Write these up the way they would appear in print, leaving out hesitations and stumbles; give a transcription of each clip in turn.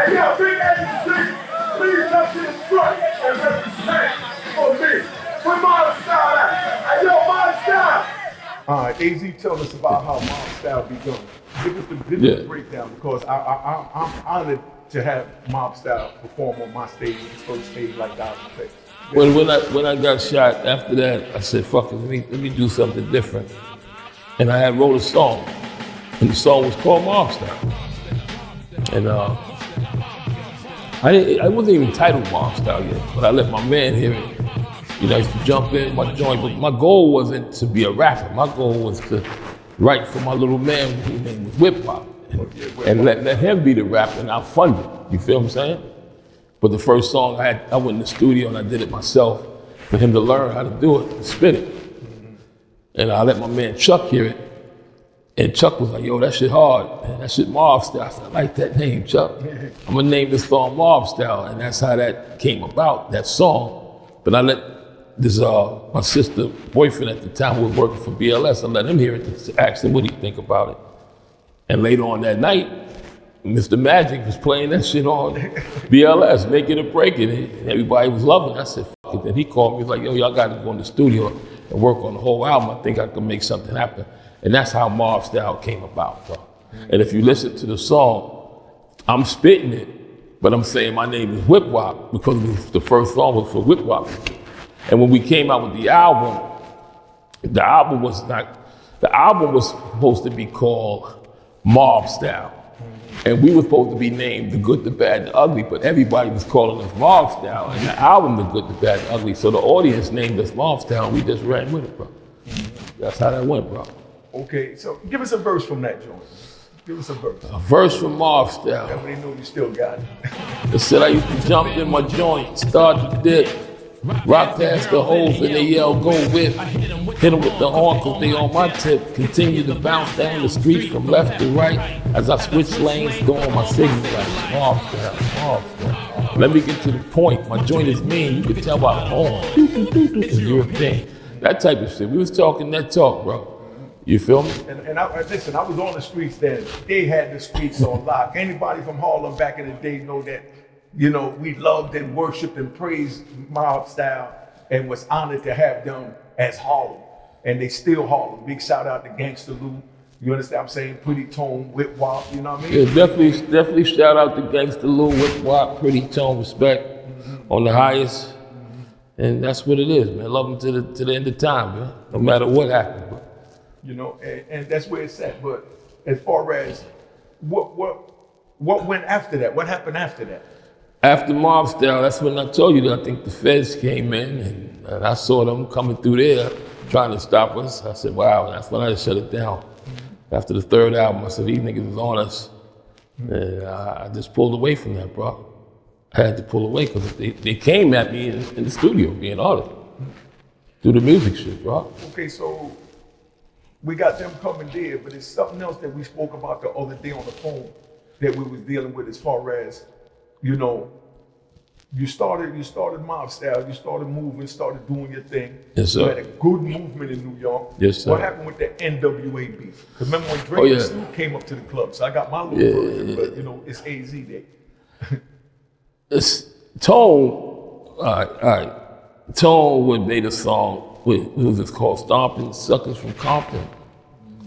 Hey, yo, Big Azie, please come to the front and represent for me. Where Mobstyle at? Hey, yo, Mobstyle. All right, AZ, tell us about how Mobstyle begun. Give us the business breakdown, because I'm honored to have Mobstyle perform on my stage, the first stage like Azie Faison. Well, when I got shot, after that, I said, fuck it, let me do something different. And I had wrote a song, and the song was called Mobstyle. And I wasn't even titled Mobstyle yet, but I let my man hear it. You know, I used to jump in my joint, but my goal wasn't to be a rapper. My goal was to write for my little man whose name was Whip Hop, and let him be the rapper, and I'll fund it. You feel what I'm saying? But the first song I went in the studio and I did it myself for him to learn how to do it, to spit it. And I let my man Chuck hear it. And Chuck was like, yo, that shit hard, man. That shit Mobstyle. I said, I like that name, Chuck. I'm gonna name this song Mobstyle. And that's how that came about, that song. But I let this, my sister boyfriend at the time who was working for BLS, I let him hear it to ask him what he think about it. And later on that night, Mr. Magic was playing that shit on BLS, Making It Break It, and everybody was loving it. I said, fuck it. Then he called me, he was like, yo, y'all gotta go in the studio and work on the whole album. I think I can make something happen. And that's how Mobstyle came about, bro. And if you listen to the song, I'm spitting it, but I'm saying my name is Whip Wop because the first song was for Whip Wop. And when we came out with the album was supposed to be called Mobstyle. And we were supposed to be named The Good, The Bad, The Ugly, but everybody was calling us Mobstyle, and the album The Good, The Bad, The Ugly. So the audience named us Mobstyle, and we just ran with it, bro. That's how that went, bro. Okay, so give us a verse from that joint. Give us a verse. A verse from Mobstyle. Everybody know you still got it. It said I used to jump in my joint, start to dip, rock past the holes and they yell, go whip. Hit them with the horn cause they on my tip. Continue to bounce down the streets from left to right as I switch lanes, throwing my signal like Mobstyle, Mobstyle. Let me get to the point. My joint is mean. You can tell by the horn. It's European. That type of shit. We was talking that talk, bro. You feel me? And listen, I was on the streets then. They had the streets on lock. Anybody from Harlem back in the day know that, you know, we loved and worshiped and praised Mobstyle and was honored to have them as Harlem. And they still Harlem. Big shout out to Gangsta Lou. You understand what I'm saying? Pretty Tone, Whip Wop, you know what I mean? Yeah, definitely shout out to Gangsta Lou, Whip Wop, Pretty Tone, respect on the highest. And that's what it is, man. Love them to the end of time, man. No matter what happens. You know, and that's where it's at. But as far as what went after that? What happened after that? After Mobstyle, that's when I told you that I think the feds came in and I saw them coming through there trying to stop us. I said, wow, that's when I just shut it down. After the third album, I said, these niggas is on us. And I just pulled away from that, bro. I had to pull away because they came at me in the studio being honest. Do the music shit, bro. Okay, so we got them coming there, but it's something else that we spoke about the other day on the phone that we was dealing with as far as, you know, you started Mobstyle, you started moving, started doing your thing. Yes, sir. You had a good movement in New York. Yes, sir. What happened with the NWA beef? Because remember when Drake and Snoop came up to the club, so I got my little version, but you know, it's AZ Day. It's Tone, all right. Tone would made a song. What was it called? Stomping Suckers from Compton.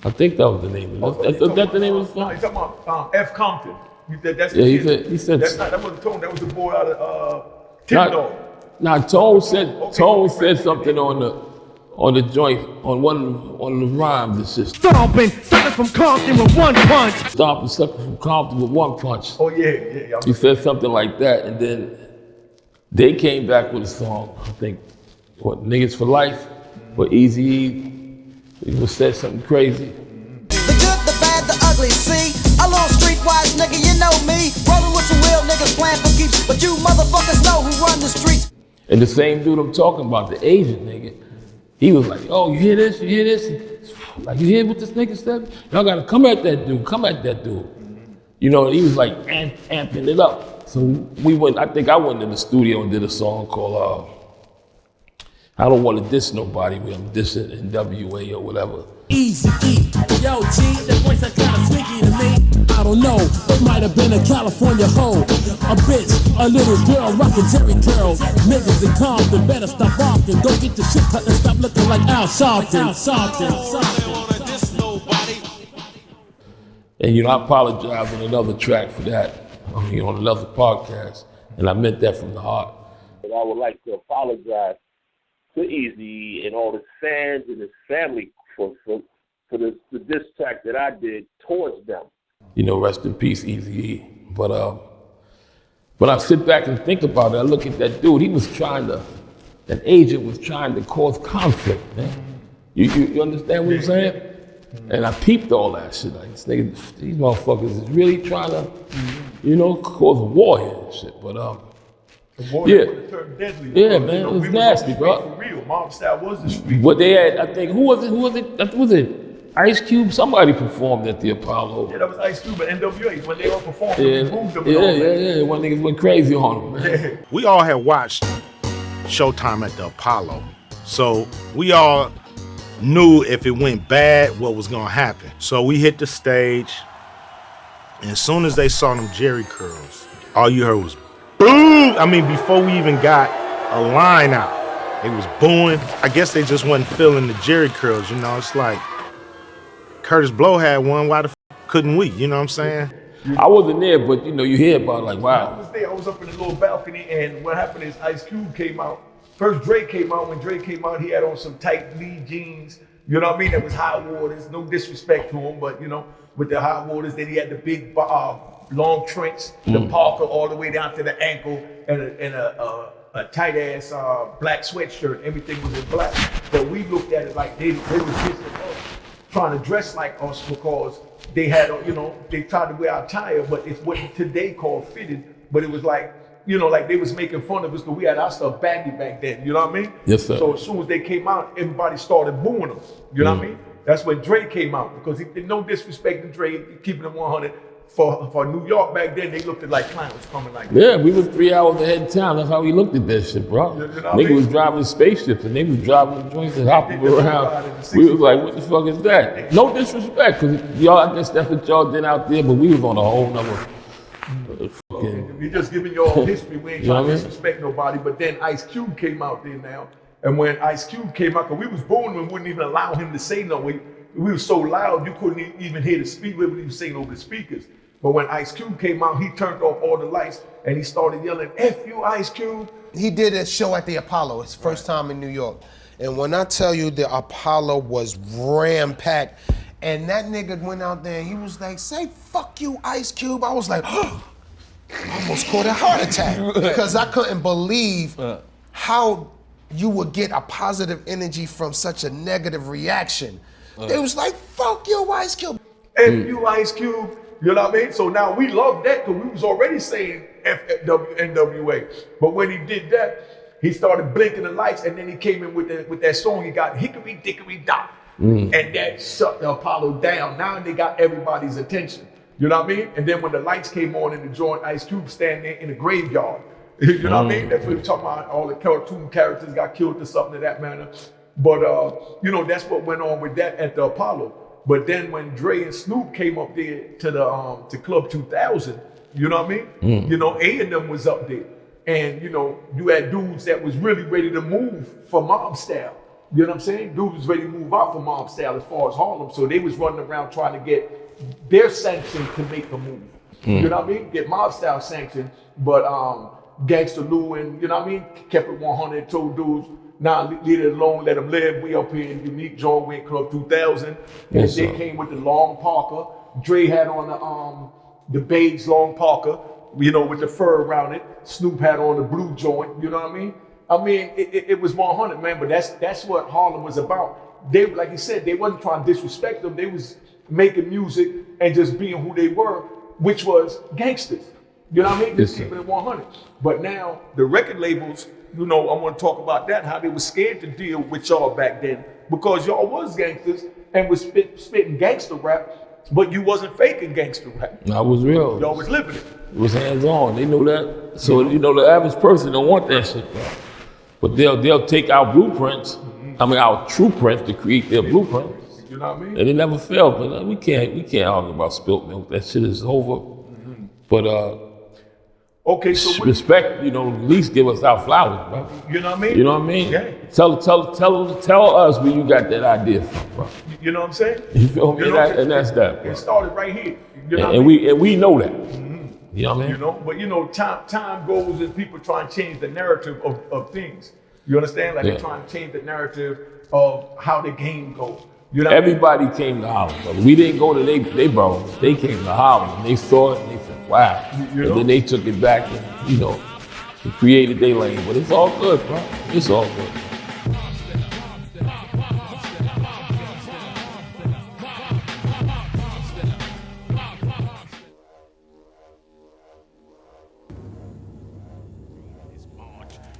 I think that was the name of it. Is that the name of the song? No, he's talking about F. Compton. That's he said. That wasn't Tone. That was the boy out of Patino. Nah, Tone said something on the joint on one of the rhymes. It's just stomping suckers from Compton with one punch. Stomping suckers from Compton with one punch. Oh yeah. He said something like that, and then they came back with a song. I think. What, Niggas for Life, or Easy, he said something crazy. The good, the bad, the ugly, see? A little streetwise nigga, you know me. Rolling with some real niggas playing for keeps, but you motherfuckers know who run the streets. And the same dude I'm talking about, the Asian nigga, he was like, oh, you hear this, you hear this? Like, you hear what this nigga said? Y'all gotta come at that dude. You know, he was like amping it up. So I think I went in the studio and did a song called, I don't want to diss nobody, but I'm dissing NWA or whatever. Easy E, yo G, that voice that kinda squeaky to me. I don't know. It might have been a California hoe, a bitch, a little girl rockin' Jerry curls. Niggas in Compton better stop often. Don't get your shit cut and stop looking like Al Sharpton. And you know, I apologize on another track for that. I mean, on another podcast, and I meant that from the heart. But I would like to apologize to Easy and all his fans and his family for the diss track that I did towards them. You know, rest in peace, Eazy-E. But I sit back and think about it, I look at that dude, he was trying to, that agent was trying to cause conflict, man. You understand what I'm saying? And I peeped all that shit. Like, these motherfuckers is really trying to, you know, cause a war here and shit. But the war yeah, turned deadly. Yeah, man, it was nasty, bro. For real, Mobstyle was the street. What they had, I think, who was it? Was it Ice Cube? Somebody performed at the Apollo. Yeah, that was Ice Cube and NWA when they all performed. Yeah. One niggas went crazy on them, man. Yeah. We all had watched Showtime at the Apollo, so we all knew if it went bad, what was gonna happen. So we hit the stage, and as soon as they saw them Jerry curls, all you heard was boo! I mean, before we even got a line out, it was booing. I guess they just wasn't feeling the Jerry curls, you know? It's like, Curtis Blow had one, why the couldn't we? You know what I'm saying? I wasn't there, but you know, you hear about it, like, wow. I was there, I was up in the little balcony, and what happened is Ice Cube came out. First Dre came out. When Dre came out, he had on some tight Lee jeans. You know what I mean? That was high waters. No disrespect to him, but you know, with the high waters, then he had the big long trench, the parka all the way down to the ankle, and a tight ass black sweatshirt. Everything was in black. But we looked at it like they was just trying to dress like us because they had, you know, they tried to wear our attire, but it's what today called fitted. But it was like, you know, like they was making fun of us because we had our stuff baggy back then, you know what I mean? Yes, sir. So as soon as they came out, everybody started booing them, you know what I mean? That's when Dre came out, because he did no disrespect to Dre, keeping it 100. For New York back then, they looked at like clowns coming like that. Yeah, we was 3 hours ahead of town. That's how we looked at that shit, bro. You know Nigga was driving spaceships and they was driving the joints and hopping around. We was like, what the fuck is that? No disrespect, because y'all, I guess that's what y'all did out there, but we was on a whole nother fucking... We just giving y'all history. We ain't trying to disrespect nobody. But then Ice Cube came out there now. And when Ice Cube came out, because we was booing and wouldn't even allow him to say no. We were so loud, you couldn't even hear the speaker. We wouldn't even sing over the speakers. But when Ice Cube came out, he turned off all the lights and he started yelling, F you, Ice Cube. He did a show at the Apollo, his first time in New York. And when I tell you the Apollo was ram-packed, and that nigga went out there and he was like, say fuck you, Ice Cube. I was like, oh, I almost caught a heart attack because I couldn't believe how you would get a positive energy from such a negative reaction. It was like, fuck you, Ice Cube. F you, Ice Cube. You know what I mean? So now we love that because we was already saying NWA. But when he did that, he started blinking the lights, and then he came in with that song. He got Hickory Dickory Dock. And that shut the Apollo down. Now they got everybody's attention. You know what I mean? And then when the lights came on in the joint, Ice Cube standing in the graveyard. You know what I mean? That's what we're talking about. All the cartoon characters got killed or something of that manner. But, you know, that's what went on with that at the Apollo. But then when Dre and Snoop came up there to the to Club 2000, you know what I mean? You know, A and them was up there. And, you know, you had dudes that was really ready to move for Mobstyle. You know what I'm saying? Dudes was ready to move out for Mobstyle as far as Harlem. So they was running around trying to get their sanction to make a move. You know what I mean? Get Mobstyle sanction. But Gangsta Lou and, you know what I mean? Kept it 100, told dudes, nah, leave it alone, let them live. We up here in Unique Joint, we in Club 2000. And they came with the long parka. Dre had on the beige long parka, you know, with the fur around it. Snoop had on the blue joint, you know what I mean? I mean, it was 100, man, but that's what Harlem was about. They, like you said, they wasn't trying to disrespect them. They was making music and just being who they were, which was gangsters. You know what I mean? Just keeping it 100. But now the record labels, you know, I want to talk about that, how they were scared to deal with y'all back then because y'all was gangsters and was spitting gangster rap, but you wasn't faking gangster rap. I was real. Y'all was living it. It was hands-on. They know that. So, you know, the average person don't want that shit, bro. But they'll take our blueprints, I mean, our true prints to create their blueprints. You know what I mean? And it never failed, but we can't argue about spilt milk. That shit is over. But okay, so respect, at least give us our flowers, bro. You know what I mean? You know what I mean? Yeah. Tell us where you got that idea from, bro. You know what I'm saying? You feel me? And that's that, bro. It started right here. You know and we know that. You know what I mean? But time goes and people try and change the narrative of things. You understand? Like they're trying to change the narrative of how the game goes. You know Everybody came to Harlem, brother. We didn't go to they boroughs. They came to Harlem. And they saw it and they said, wow. And then they took it back and, they created their lane. But it's all good, bro. It's all good.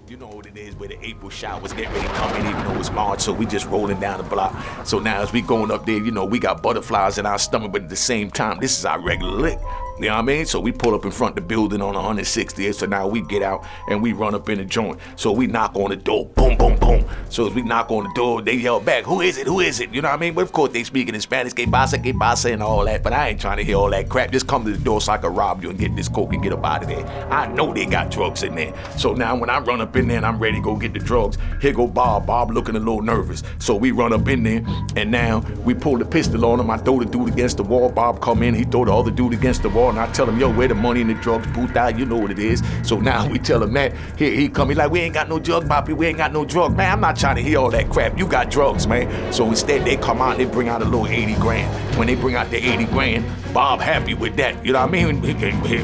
You know what it is, where the April showers get ready to come in, even though it's March, so we just rolling down the block. So now as we going up there, we got butterflies in our stomach, but at the same time, this is our regular lick. You know what I mean? So we pull up in front of the building on 160th, so now we get out and we run up in the joint. So we knock on the door, boom, boom, boom. So as we knock on the door, they yell back, who is it, who is it? You know what I mean? But of course they speaking in Spanish, que pasa, and all that, but I ain't trying to hear all that crap. Just come to the door so I can rob you and get this coke and get up out of there. I know they got drugs in there. So now when I run up in there and I'm ready to go get the drugs, here go Bob. Bob looking a little nervous. So we run up in there and now we pull the pistol on him. I throw the dude against the wall. Bob come in, he throw the other dude against the wall, and I tell him, yo, where the money and the drugs, booth out, you know what it is. So now we tell him that. Here he come, he like, we ain't got no drug, Poppy, we ain't got no drugs. Man, I'm not trying to hear all that crap. You got drugs, man. So instead they come out and they bring out a little 80 grand. When they bring out the 80 grand, Bob happy with that. You know what I mean?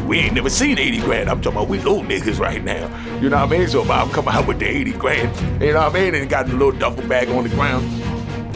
We ain't never seen 80 grand. I'm talking about we little niggas right now. You know what I mean? So Bob come out with the 80 grand. You know what I mean? And got the little duffel bag on the ground.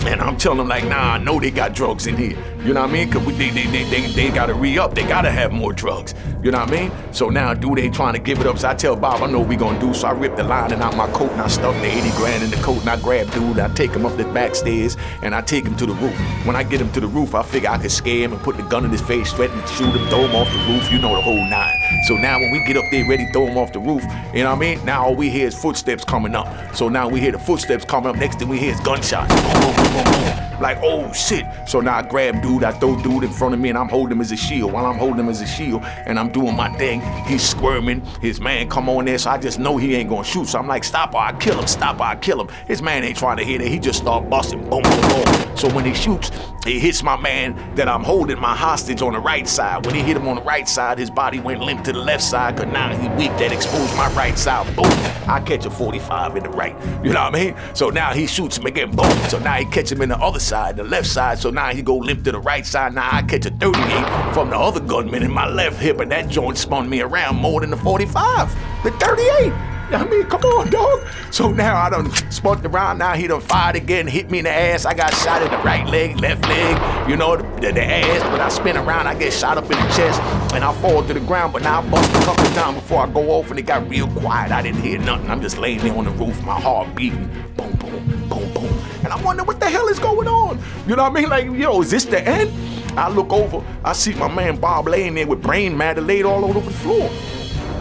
And I'm telling them like, nah, I know they got drugs in here. You know what I mean? Cause they gotta re-up. They gotta have more drugs. You know what I mean? So now dude ain't trying to give it up. So I tell Bob, I know what we gonna do. So I rip the lining out my coat and I stuff the 80 grand in the coat and I grab dude. I take him up the back stairs and I take him to the roof. When I get him to the roof, I figure I could scare him and put the gun in his face, threaten to shoot him, throw him off the roof. You know the whole nine. So now when we get up there ready to throw him off the roof, you know what I mean? Now all we hear is footsteps coming up. So now we hear the footsteps coming up. Next thing we hear is gunshots. Boom, boom, boom, boom, boom. Like, oh shit. So now I grab dude, I throw dude in front of me and I'm holding him as a shield. While I'm holding him as a shield and I'm doing my thing, he's squirming. His man come on there, so I just know he ain't gonna shoot. So I'm like, stop or I kill him, stop or I kill him. His man ain't trying to hit it, he just start busting, boom, boom, boom. So when he shoots, he hits my man that I'm holding my hostage on the right side. When he hit him on the right side, his body went limp to the left side, cause now he weak, that exposed my right side, boom. I catch a 45 in the right, you know what I mean? So now he shoots him again, boom. So now he catch him in the other side, the left side, so now he go limp to the right side. Now I catch a 38 from the other gunman in my left hip, and that joint spun me around more than the 45, the 38. I mean, come on, dog. So now I done spun around, now he done fired again, hit me in the ass. I got shot in the right leg, left leg, you know, the ass. When I spin around, I get shot up in the chest, and I fall to the ground, but now I bust a couple times before I go off, and it got real quiet. I didn't hear nothing. I'm just laying there on the roof, my heart beating, boom, boom, boom, boom. And I'm wondering what the hell is going on? You know what I mean? Like, yo, is this the end? I look over, I see my man Bob laying there with brain matter laid all over the floor.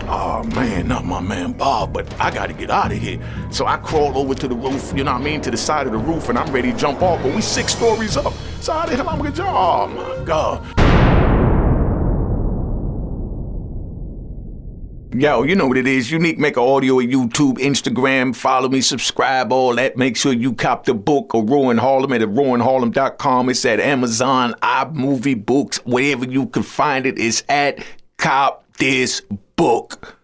Oh man, not my man Bob, but I gotta get out of here. So I crawl over to the roof, you know what I mean, to the side of the roof, and I'm ready to jump off, but we 6 stories up. So how the hell I'm gonna jump? Oh my God. Yo, you know what it is. Unique Mecca Audio at YouTube, Instagram. Follow me, subscribe, all that. Make sure you cop the book of RonG Harlem at RonGHarlem.com. It's at Amazon, iMovie Books, wherever you can find it. It's at Cop This Book.